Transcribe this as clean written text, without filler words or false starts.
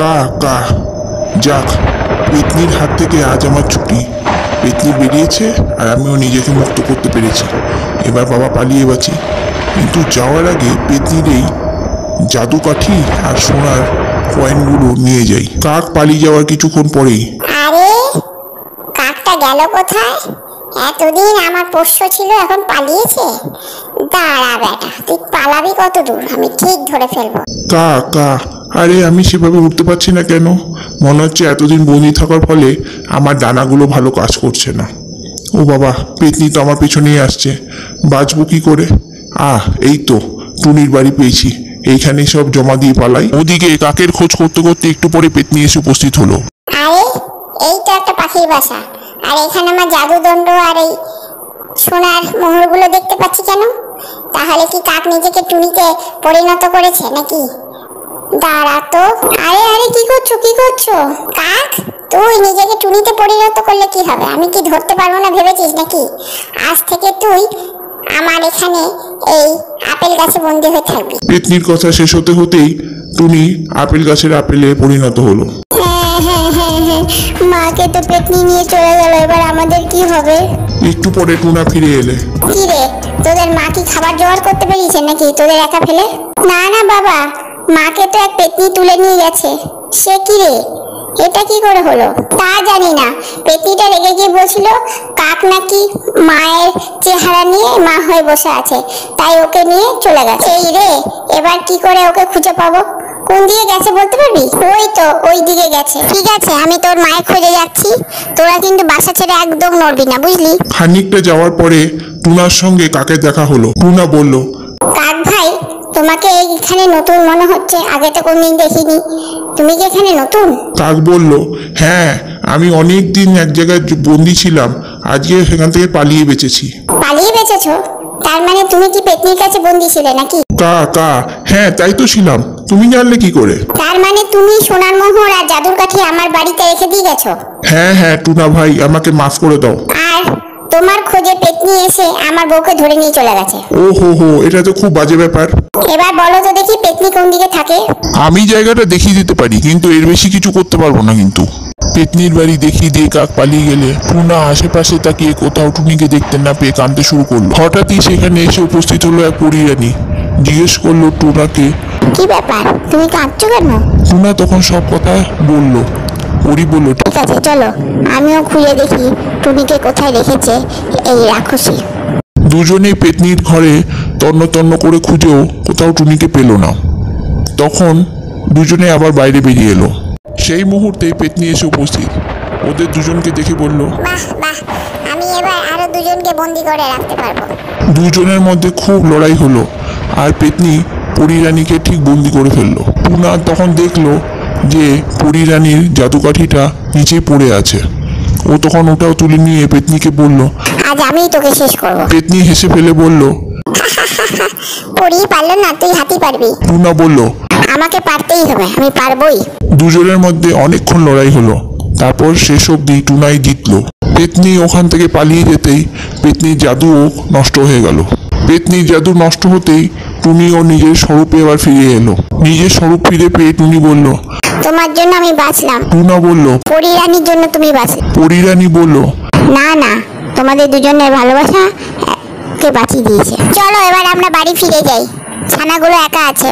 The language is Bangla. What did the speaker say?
কা কা যাক, পেতনির হাত থেকে আজ আমার ছুটি। পেতনি বেরিয়েছে আর আমিও নিজেকে মুক্ত করতে পেরেছি। এবার বাবা পালিয়ে বাঁচি, কিন্তু যাওয়ার আগে পেতনির এই জাদু কাঠি আর সোনার কয়েনগুলো নিয়ে যাই। কাক পালিয়ে যাওয়ার কিছুক্ষণ পরেই, আরে কাকটা গেল কোথায়? এতদিন আমার পোষ্য ছিল, এখন পালিয়েছে। দাঁড়া বেটা, তুই পালাবি কত দূর, আমি ঠিক ধরে ফেলবো। কা কা আরে আমি সেভাবে উঠতে পারছি না কেন? মনে হচ্ছে এতদিন বন্দি থাকার ফলে আমার ডানাগুলো ভালো কাজ করছে না। ও বাবা, পেতনি তো আমার পেছনেই আসছে, বাঁচবো কি করে? এই তো টুনির বাড়ি পেয়েছি, এইখানেই সব জমা দিয়ে পালাই। ওদিকে কাকের খোঁজ করতে করতে একটু পরে পেতনি এসে উপস্থিত হলো। আরে এই তো একটা পাখির বাসা, আর এখানে আমার জাদুদণ্ড আর এই সোনার মোহরগুলো দেখতে পাচ্ছি কেন? তাহলে কি কাক নিজেকে টুনিতে পরিণত করেছে নাকি? দাঁড়া তো। আরে আরে কি করছো কি করছো? কাক, তুই নিজেকে টুনিতে পরিণত করলে কি হবে? আমি কি ধরতে পারবো না ভেবেছিস নাকি? আজ থেকে তুই আমার এখানে এই আপেল গাছে বন্দি হয়ে থাকবি। পেতনির কথা শেষ হতে হতেই টুনি আপেল গাছের আপেলে পরিণত হলো। মাকে তো পেতনি নিয়ে চলে গেল, এবার আমাদের কি হবে? একটু পরে টুনা ফিরে এলে। কি রে, তোদের মা কি খাবার জোগাড় করতে পেরেছে নাকি তোদের একা ফেলে? না না বাবা, মাকে তো এক পেতনি তুলে নিয়ে গেছে। সে কি রে, এটা কি করে হলো? তা জানি না, পেতনিটা রেগে গিয়ে বলছিল কাক নাকি মায়ের চেহারা নিয়ে মা হয়ে বসে আছে, তাই ওকে নিয়ে চলে গেছে। এই রে, এবার কি করে ওকে খুঁজে পাবো? কোন দিকে গেছে বলতে পারবি? ওই তো ওই দিকে গেছে। ঠিক আছে, আমি তোর মায়ের খোঁজে যাচ্ছি, তোরা কিন্তু বাসা ছেড়ে একদম নড়বি না, বুঝলি? খানিকটা যাওয়ার পরে টুনার সঙ্গে কাকের দেখা হলো। টুনা বলল, কাক ভাই, তোমাকে এখানে নতুন মনে হচ্ছে, আগে তো কোনদিন দেখিনি। তুমি কি এখানে নতুন? কাক বলল, হ্যাঁ, আমি অনেক দিন এক জায়গায় বন্দি ছিলাম, আজকে সেখান থেকে পালিয়ে বেঁচেছি। পালিয়ে বেঁচেছো? তার মানে তুমি কি পেতনির কাছে বন্দি ছিলে নাকি? কা কা হ্যাঁ, তাই তো ছিলাম। তুমি জানলে কি করে? তার মানে তুমি সোনার মোহর আর জাদুর কাঠি আমার বাড়িতে রেখে দিয়ে গেছো? হ্যাঁ হ্যাঁ টুনা ভাই, আমাকে মাফ করে দাও। আর তোমার খোঁজে পেতনি এসে আমার বউকে ধরে নিয়ে চলে গেছে। ও হো, এটা তো খুব বাজে ব্যাপার। এবার বলো তো দেখি, পেতনি কোন দিকে থাকে? আমি জায়গাটা দেখিয়ে দিতে পারি, কিন্তু এর বেশি কিছু করতে পারবো না। কিন্তু পেতনির বাড়ি দেখিয়ে দিয়ে কাক পালিয়ে গেলে টুনা আশেপাশে তাকিয়ে কোথাও টুনিকে দেখতে না পেয়ে কাঁদতে শুরু করলো। হঠাৎই সেখানে এসে উপস্থিত হলো এক পরীরানী। জিজ্ঞেস করলো টুনাকে, কি ব্যাপার, তুমি কাঁদছো কেন? টুনা তখন সব কথা বলল। পরী বলল, ঠিক আছে চলো, আমিও খুঁজে দেখি টুনিকে কোথায় রেখেছে এই রাক্ষসী। দুজনেই পেতনির ঘরে তন্ন তন্ন করে খুঁজেও কোথাও টুনিকে পেল না। তখন দুজনে আবার বাইরে বেরিয়ে এলো। সেই মুহূর্তে পেতনি এসে উপস্থিত। ওদের দুজনকে দেখে বলল, বাহ বাহ, আমি এবার আরো দুজনকে বন্দি করে রাখতে পারবো। দুজনের মধ্যে খুব লড়াই হলো, আর পেতনি পরীরানীকে ঠিক বন্দি করে ফেললো। টুনা তখন দেখলো যে পরীরানীর জাদুকাঠিটা নিচে পড়ে আছে। ও তখন ওটাও তুলে নিয়ে পেতনিকে বলল, আজ আমিই তোকে শেষ করবো। পেতনি হেসে ফেলে বলল, পরি পারলো না, তুই হাতি পারবি। টুনা বলল, আমাকে পারতেই হবে, আমি পারবোই। দুজনের মধ্যে অনেকক্ষণ লড়াই হলো। তারপর শেষ অবধি টুনাই জিতলো। পেতনি ওখান থেকে পালিয়ে যেতেই পেতনির জাদুও নষ্ট হয়ে গেল। পেতনির জাদু নষ্ট হতেই টুনিও নিজের স্বরূপে আবার ফিরে এলো। নিজের স্বরূপ ফিরে পেয়ে টুনি বলল, তোমার জন্য আমি বাঁচলাম। টুনা বলল, পরিরানীর জন্য তুমি বাঁচলে। পরীরানী বলল, না না, তোমাদের দুজনের ভালোবাসা কে বাঁচিয়ে দিয়েছে। চলো এবার আমরা বাড়ি ফিরে যাই, ছানাগুলো একা আছে।